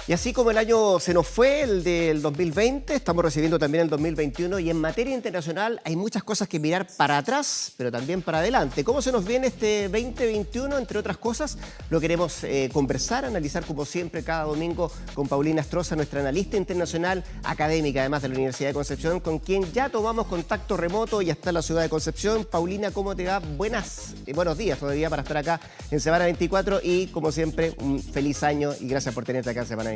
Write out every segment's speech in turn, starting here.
Y así como el año se nos fue, el del 2020, estamos recibiendo también el 2021 y en materia internacional hay muchas cosas que mirar para atrás, pero también para adelante. ¿Cómo se nos viene este 2021? Entre otras cosas, lo queremos conversar, analizar como siempre cada domingo con Paulina Astroza, nuestra analista internacional académica, además de la Universidad de Concepción, con quien ya tomamos contacto remoto y está en la ciudad de Concepción. Paulina, ¿cómo te va? Buenos días todavía para estar acá en Semana 24 y como siempre, un feliz año y gracias por tenerte acá en Semana 24.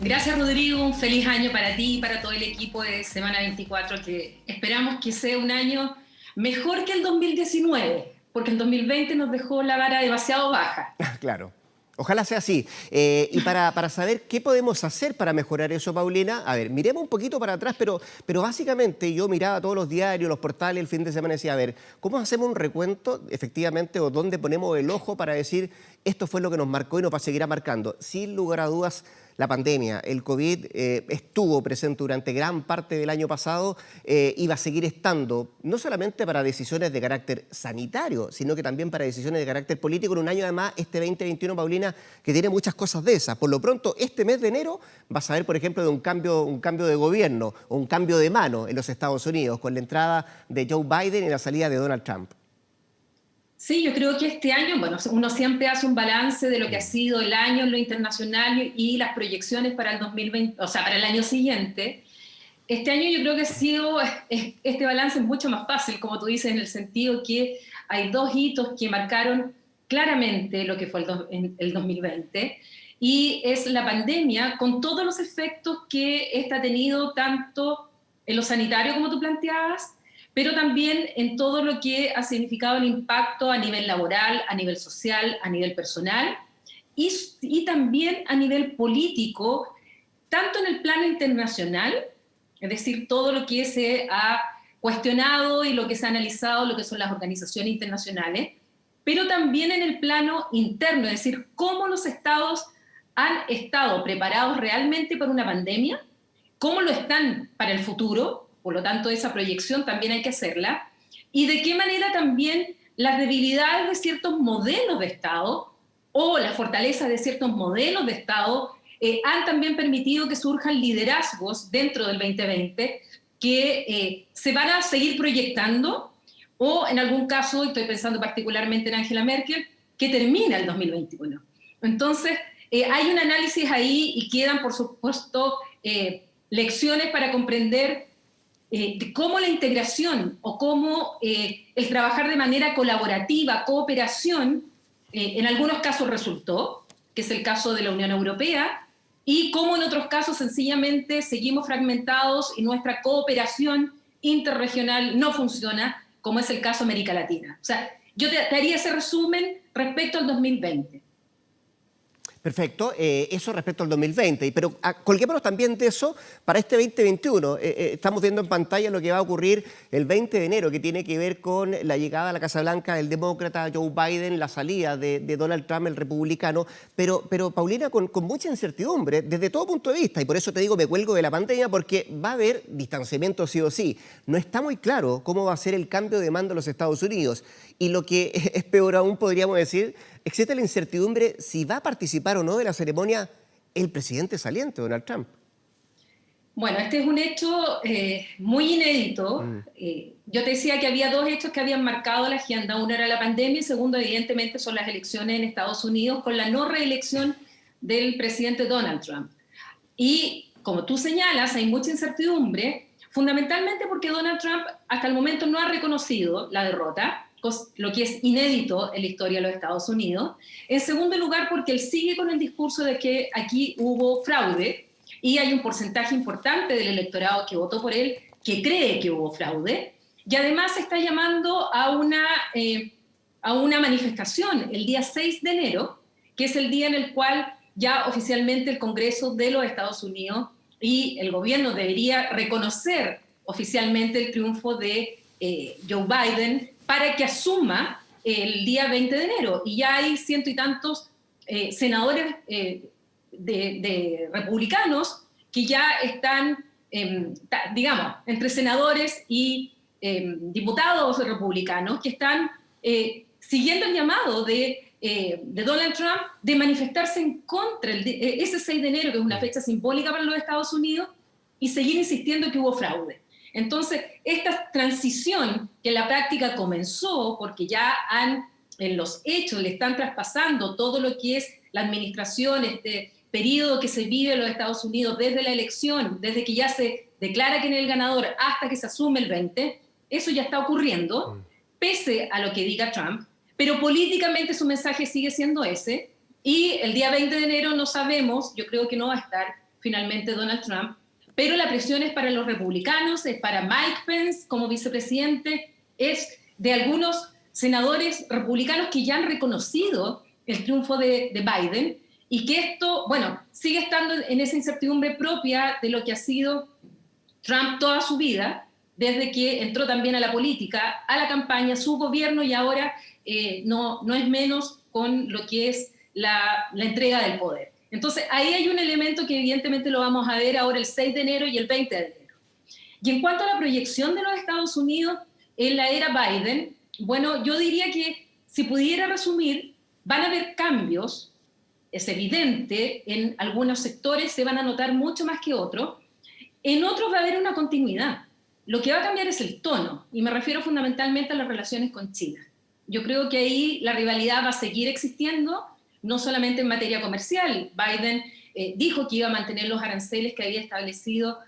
Gracias, Rodrigo, un feliz año para ti y para todo el equipo de Semana 24, que esperamos que sea un año mejor que el 2019, porque el 2020 nos dejó la vara demasiado baja. Claro. Ojalá sea así. Y para saber qué podemos hacer para mejorar eso, Paulina, a ver, miremos un poquito para atrás, pero básicamente yo miraba todos los diarios, los portales, el fin de semana y decía, a ver, ¿cómo hacemos un recuento efectivamente o dónde ponemos el ojo para decir esto fue lo que nos marcó y nos seguirá marcando? Sin lugar a dudas, la pandemia, el COVID estuvo presente durante gran parte del año pasado y va a seguir estando, no solamente para decisiones de carácter sanitario, sino que también para decisiones de carácter político en un año además, este 2021, Paulina, que tiene muchas cosas de esas. Por lo pronto, este mes de enero vas a ver, por ejemplo, de un cambio de gobierno o un cambio de mano en los Estados Unidos, con la entrada de Joe Biden y la salida de Donald Trump. Sí, yo creo que este año, bueno, uno siempre hace un balance de lo que ha sido el año en lo internacional y las proyecciones para el 2020, o sea, para el año siguiente. Este año yo creo que este balance es mucho más fácil, como tú dices, en el sentido que hay dos hitos que marcaron claramente lo que fue el 2020, y es la pandemia con todos los efectos que esta ha tenido tanto en lo sanitario, como tú planteabas, pero también en todo lo que ha significado el impacto a nivel laboral, a nivel social, a nivel personal y también a nivel político, tanto en el plano internacional, es decir, todo lo que se ha cuestionado y lo que se ha analizado, lo que son las organizaciones internacionales, pero también en el plano interno, es decir, cómo los estados han estado preparados realmente para una pandemia, cómo lo están para el futuro. Por lo tanto, esa proyección también hay que hacerla. Y de qué manera también las debilidades de ciertos modelos de Estado o las fortalezas de ciertos modelos de Estado han también permitido que surjan liderazgos dentro del 2020 que se van a seguir proyectando, o en algún caso, estoy pensando particularmente en Angela Merkel, que termina el 2021. Entonces, hay un análisis ahí y quedan, por supuesto, lecciones para comprender de cómo la integración o cómo el trabajar de manera colaborativa, cooperación, en algunos casos resultó, que es el caso de la Unión Europea, y cómo en otros casos sencillamente seguimos fragmentados y nuestra cooperación interregional no funciona, como es el caso de América Latina. O sea, yo te haría ese resumen respecto al 2020. Perfecto, eso respecto al 2020, pero colguémonos también de eso para este 2021. Estamos viendo en pantalla lo que va a ocurrir el 20 de enero, que tiene que ver con la llegada a la Casa Blanca del demócrata Joe Biden, la salida de Donald Trump, el republicano, pero Paulina, con mucha incertidumbre desde todo punto de vista, y por eso te digo, me cuelgo de la pandemia, porque va a haber distanciamiento sí o sí. No está muy claro cómo va a ser el cambio de mando en los Estados Unidos, y lo que es peor aún, podríamos decir, existe la incertidumbre si va a participar o no de la ceremonia el presidente saliente, Donald Trump. Bueno, este es un hecho muy inédito. Yo te decía que había dos hechos que habían marcado la agenda. Uno era la pandemia y segundo, evidentemente, son las elecciones en Estados Unidos con la no reelección del presidente Donald Trump. Y como tú señalas, hay mucha incertidumbre, fundamentalmente porque Donald Trump hasta el momento no ha reconocido la derrota, lo que es inédito en la historia de los Estados Unidos. En segundo lugar, porque él sigue con el discurso de que aquí hubo fraude y hay un porcentaje importante del electorado que votó por él que cree que hubo fraude. Y además se está llamando a una manifestación el día 6 de enero, que es el día en el cual ya oficialmente el Congreso de los Estados Unidos y el gobierno debería reconocer oficialmente el triunfo de Joe Biden para que asuma el día 20 de enero. Y ya hay ciento y tantos senadores de republicanos que ya están, digamos, entre senadores y diputados republicanos que están siguiendo el llamado de de Donald Trump de manifestarse en contra ese 6 de enero, que es una fecha simbólica para los Estados Unidos, y seguir insistiendo que hubo fraude. Entonces, esta transición que en la práctica comenzó, porque ya en los hechos le están traspasando todo lo que es la administración, este periodo que se vive en los Estados Unidos desde la elección, desde que ya se declara quién es el ganador hasta que se asume el 20, eso ya está ocurriendo, pese a lo que diga Trump, pero políticamente su mensaje sigue siendo ese, y el día 20 de enero no sabemos, yo creo que no va a estar finalmente Donald Trump, pero la presión es para los republicanos, es para Mike Pence como vicepresidente, es de algunos senadores republicanos que ya han reconocido el triunfo de Biden, y que esto, bueno, sigue estando en esa incertidumbre propia de lo que ha sido Trump toda su vida, desde que entró también a la política, a la campaña, su gobierno, y ahora no es menos con lo que es la entrega del poder. Entonces, ahí hay un elemento que evidentemente lo vamos a ver ahora el 6 de enero y el 20 de enero. Y en cuanto a la proyección de los Estados Unidos en la era Biden, bueno, yo diría que si pudiera resumir, van a haber cambios, es evidente, en algunos sectores se van a notar mucho más que otros, en otros va a haber una continuidad. Lo que va a cambiar es el tono, y me refiero fundamentalmente a las relaciones con China. Yo creo que ahí la rivalidad va a seguir existiendo, no solamente en materia comercial. Biden dijo que iba a mantener los aranceles que había establecido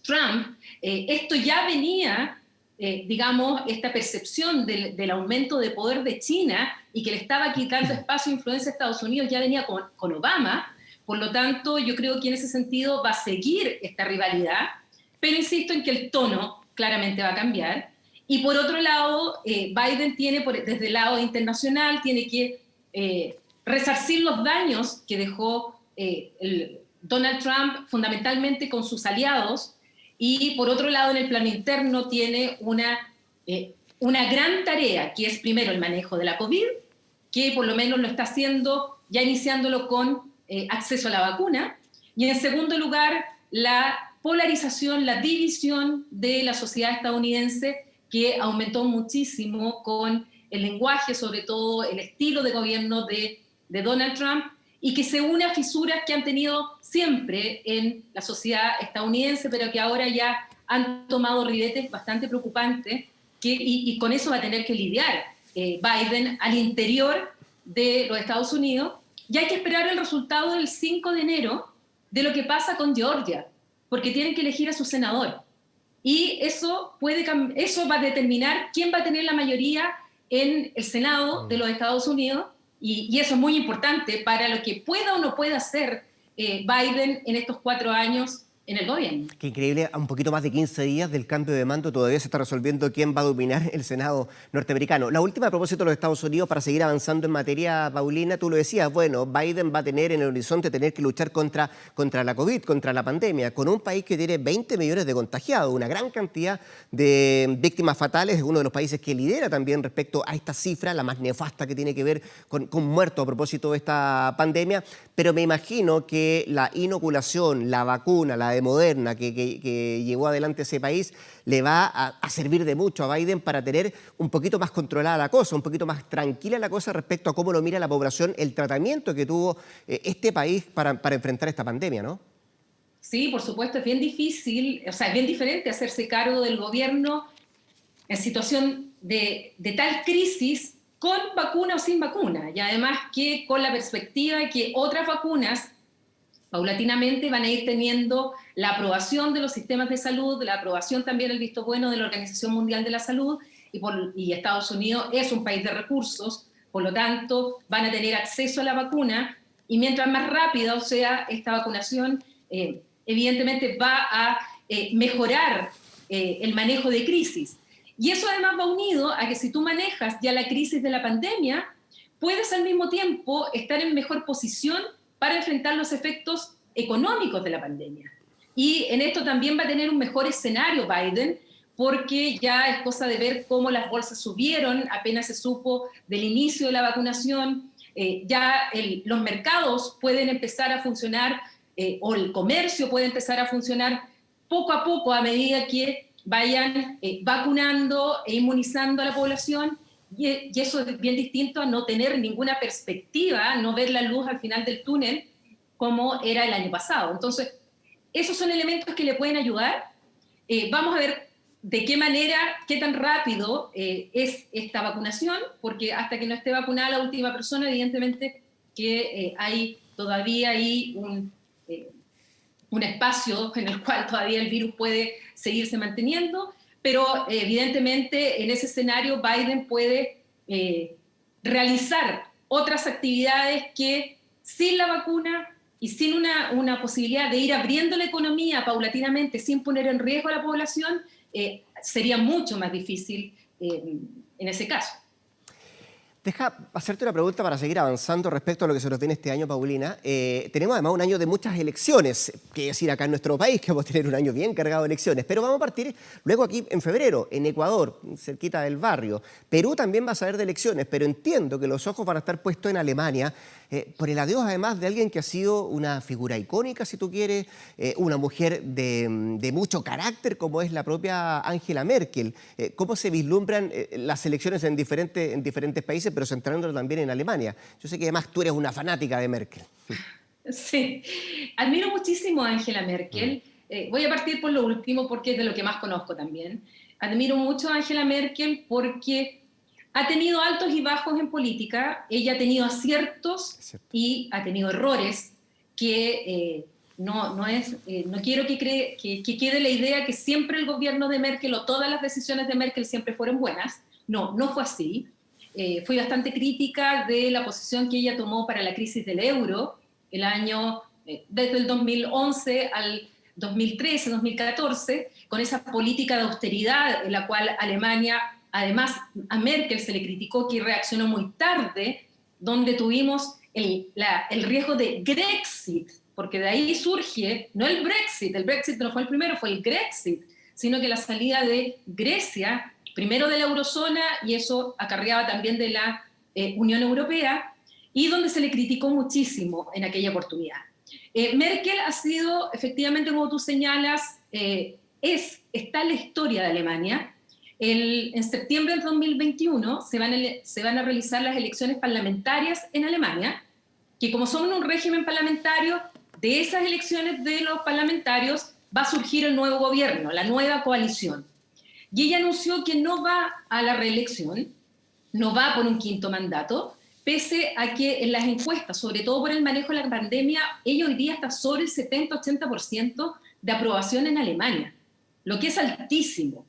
Trump. Esto ya venía, digamos, esta percepción del aumento de poder de China y que le estaba quitando espacio e influencia a Estados Unidos, ya venía con Obama. Por lo tanto, yo creo que en ese sentido va a seguir esta rivalidad, pero insisto en que el tono claramente va a cambiar. Y por otro lado, Biden tiene, desde el lado internacional, tiene que resarcir los daños que dejó Donald Trump fundamentalmente con sus aliados, y por otro lado en el plano interno tiene una gran tarea, que es primero el manejo de la COVID, que por lo menos lo está haciendo, ya iniciándolo con acceso a la vacuna, y en segundo lugar la polarización, la división de la sociedad estadounidense, que aumentó muchísimo con el lenguaje, sobre todo el estilo de gobierno de Donald Trump, y que se une a fisuras que han tenido siempre en la sociedad estadounidense, pero que ahora ya han tomado ribetes bastante preocupantes, y con eso va a tener que lidiar Biden al interior de los Estados Unidos, y hay que esperar el resultado del 5 de enero de lo que pasa con Georgia, porque tienen que elegir a su senador. Y eso va a determinar quién va a tener la mayoría en el Senado de los Estados Unidos, y eso es muy importante para lo que pueda o no pueda hacer Biden en estos 4 años en el gobierno. Qué increíble, a un poquito más de 15 días del cambio de mando todavía se está resolviendo quién va a dominar el Senado norteamericano. La última a propósito de los Estados Unidos, para seguir avanzando en materia, Paulina, tú lo decías, bueno, Biden va a tener en el horizonte tener que luchar contra la COVID, contra la pandemia, con un país que tiene 20 millones de contagiados, una gran cantidad de víctimas fatales, es uno de los países que lidera también respecto a esta cifra, la más nefasta que tiene que ver con muertos a propósito de esta pandemia, pero me imagino que la inoculación, la vacuna, la de Moderna que llevó adelante ese país, le va a servir de mucho a Biden para tener un poquito más controlada la cosa, un poquito más tranquila la cosa respecto a cómo lo mira la población, el tratamiento que tuvo este país para enfrentar esta pandemia, ¿no? Sí, por supuesto, es bien difícil, o sea, es bien diferente hacerse cargo del gobierno en situación de tal crisis, con vacuna o sin vacuna, y además que con la perspectiva de que otras vacunas paulatinamente van a ir teniendo la aprobación de los sistemas de salud, la aprobación también, el visto bueno de la Organización Mundial de la Salud, y Estados Unidos es un país de recursos, por lo tanto van a tener acceso a la vacuna, y mientras más rápida sea esta vacunación, evidentemente va a mejorar el manejo de crisis. Y eso además va unido a que si tú manejas ya la crisis de la pandemia, puedes al mismo tiempo estar en mejor posición para enfrentar los efectos económicos de la pandemia. Y en esto también va a tener un mejor escenario Biden, porque ya es cosa de ver cómo las bolsas subieron apenas se supo del inicio de la vacunación, los mercados pueden empezar a funcionar, o el comercio puede empezar a funcionar poco a poco a medida que vayan vacunando e inmunizando a la población, y eso es bien distinto a no tener ninguna perspectiva, no ver la luz al final del túnel como era el año pasado. Entonces, esos son elementos que le pueden ayudar. Vamos a ver de qué manera, qué tan rápido es esta vacunación, porque hasta que no esté vacunada la última persona, evidentemente que hay todavía ahí un espacio en el cual todavía el virus puede seguirse manteniendo, pero evidentemente en ese escenario Biden puede realizar otras actividades que sin la vacuna y sin una posibilidad de ir abriendo la economía paulatinamente sin poner en riesgo a la población, sería mucho más difícil en ese caso. Deja hacerte una pregunta para seguir avanzando respecto a lo que se nos viene este año, Paulina. Tenemos además un año de muchas elecciones, que decir acá en nuestro país, que vamos a tener un año bien cargado de elecciones, pero vamos a partir luego aquí en febrero, en Ecuador, cerquita del barrio. Perú también va a saber de elecciones, pero entiendo que los ojos van a estar puestos en Alemania, por el adiós además de alguien que ha sido una figura icónica, si tú quieres, una mujer de mucho carácter como es la propia Angela Merkel. ¿Cómo se vislumbran las elecciones en diferentes países, pero centrándolo también en Alemania? Yo sé que además tú eres una fanática de Merkel. Sí, admiro muchísimo a Angela Merkel. Voy a partir por lo último porque es de lo que más conozco también. Admiro mucho a Angela Merkel porque ha tenido altos y bajos en política, ella ha tenido aciertos y ha tenido errores que no quiero que quede la idea que siempre el gobierno de Merkel o todas las decisiones de Merkel siempre fueron buenas. No fue así. Fui bastante crítica de la posición que ella tomó para la crisis del euro, desde el 2011 al 2013, 2014, con esa política de austeridad en la cual Alemania, además a Merkel se le criticó que reaccionó muy tarde, donde tuvimos el riesgo de Grexit, porque de ahí surge, no el Brexit no fue el primero, fue el Grexit, sino que la salida de Grecia, primero de la eurozona, y eso acarreaba también de la Unión Europea, y donde se le criticó muchísimo en aquella oportunidad. Merkel ha sido, efectivamente, como tú señalas, está en la historia de Alemania. En septiembre del 2021 se van a realizar las elecciones parlamentarias en Alemania, que como son un régimen parlamentario, de esas elecciones de los parlamentarios va a surgir el nuevo gobierno, la nueva coalición. Y ella anunció que no va a la reelección, no va por un quinto mandato, pese a que en las encuestas, sobre todo por el manejo de la pandemia, ella hoy día está sobre el 70-80% de aprobación en Alemania, lo que es altísimo.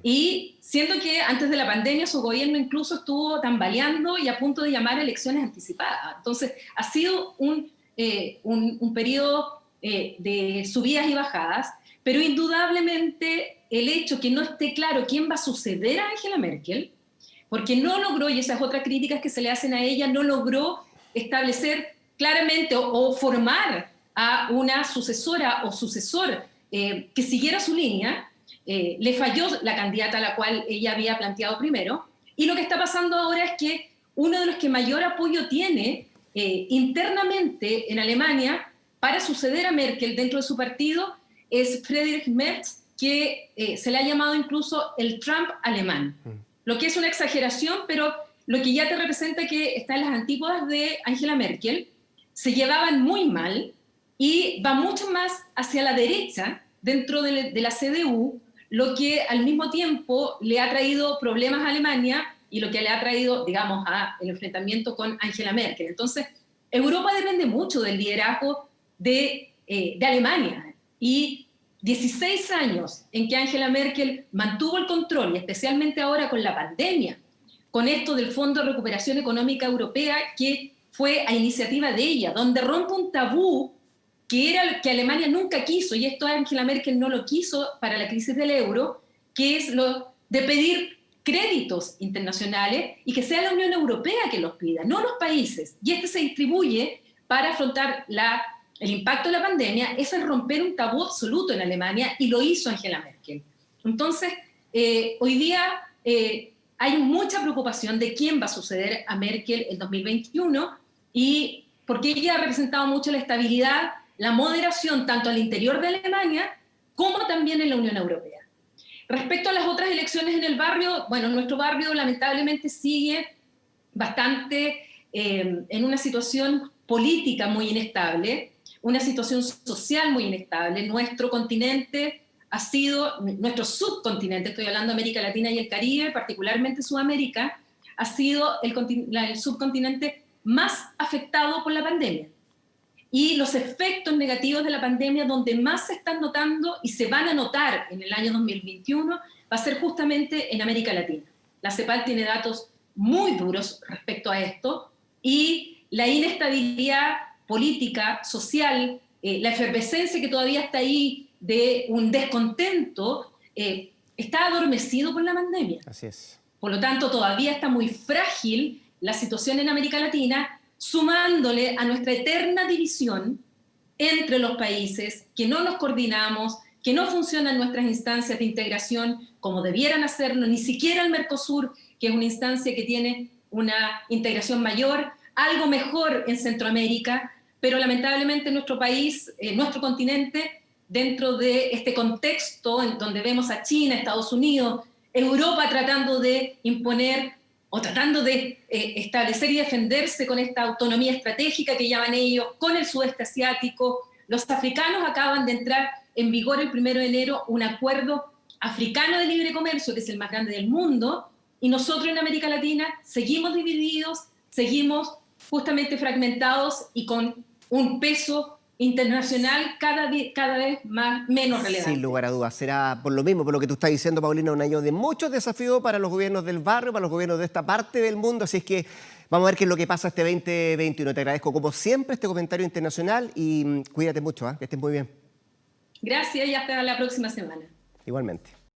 Y siento que antes de la pandemia su gobierno incluso estuvo tambaleando y a punto de llamar a elecciones anticipadas. Entonces ha sido un periodo de subidas y bajadas, pero indudablemente el hecho que no esté claro quién va a suceder a Angela Merkel, porque no logró, y esas otras críticas que se le hacen a ella, no logró establecer claramente o formar a una sucesora o sucesor que siguiera su línea. Le falló la candidata a la cual ella había planteado primero, y lo que está pasando ahora es que uno de los que mayor apoyo tiene internamente en Alemania para suceder a Merkel dentro de su partido es Friedrich Merz, que se le ha llamado incluso el Trump alemán, lo que es una exageración, pero lo que ya te representa que está en las antípodas de Angela Merkel, se llevaban muy mal y va mucho más hacia la derecha dentro de la CDU, lo que al mismo tiempo le ha traído problemas a Alemania y lo que le ha traído, digamos, el enfrentamiento con Angela Merkel. Entonces, Europa depende mucho del liderazgo de Alemania, y 16 años en que Angela Merkel mantuvo el control, y especialmente ahora con la pandemia, con esto del Fondo de Recuperación Económica Europea, que fue a iniciativa de ella, donde rompe un tabú que era lo que Alemania nunca quiso, y esto Angela Merkel no lo quiso para la crisis del euro, que es lo de pedir créditos internacionales y que sea la Unión Europea que los pida, no los países. Y este se distribuye para afrontar el impacto de la pandemia. Eso es romper un tabú absoluto en Alemania, y lo hizo Angela Merkel. Entonces, hoy día hay mucha preocupación de quién va a suceder a Merkel en 2021, y porque ella ha representado mucho la estabilidad, la moderación, tanto al interior de Alemania como también en la Unión Europea. Respecto a las otras elecciones en el barrio, bueno, nuestro barrio lamentablemente sigue bastante en una situación política muy inestable, una situación social muy inestable. Nuestro continente ha sido, nuestro subcontinente, estoy hablando de América Latina y el Caribe, particularmente Sudamérica, ha sido el subcontinente más afectado por la pandemia. Y los efectos negativos de la pandemia, donde más se están notando y se van a notar en el año 2021, va a ser justamente en América Latina. La CEPAL tiene datos muy duros respecto a esto, y la inestabilidad política, social, la efervescencia que todavía está ahí de un descontento, está adormecido por la pandemia. Así es. Por lo tanto, todavía está muy frágil la situación en América Latina, sumándole a nuestra eterna división entre los países, que no nos coordinamos, que no funcionan nuestras instancias de integración como debieran hacerlo, ni siquiera el Mercosur, que es una instancia que tiene una integración mayor, algo mejor en Centroamérica, pero lamentablemente nuestro país, nuestro continente, dentro de este contexto en donde vemos a China, Estados Unidos, Europa tratando de imponer o tratando de establecer y defenderse con esta autonomía estratégica que llaman ellos, con el sudeste asiático. Los africanos acaban de entrar en vigor el 1 de enero un acuerdo africano de libre comercio, que es el más grande del mundo, y nosotros en América Latina seguimos divididos, seguimos justamente fragmentados y con un peso internacional cada vez menos relevante. Sin lugar a dudas, será por lo mismo, por lo que tú estás diciendo, Paulina, un año de muchos desafíos para los gobiernos del barrio, para los gobiernos de esta parte del mundo, así es que vamos a ver qué es lo que pasa este 2021. Te agradezco como siempre este comentario internacional y cuídate mucho, que estés muy bien. Gracias y hasta la próxima semana. Igualmente.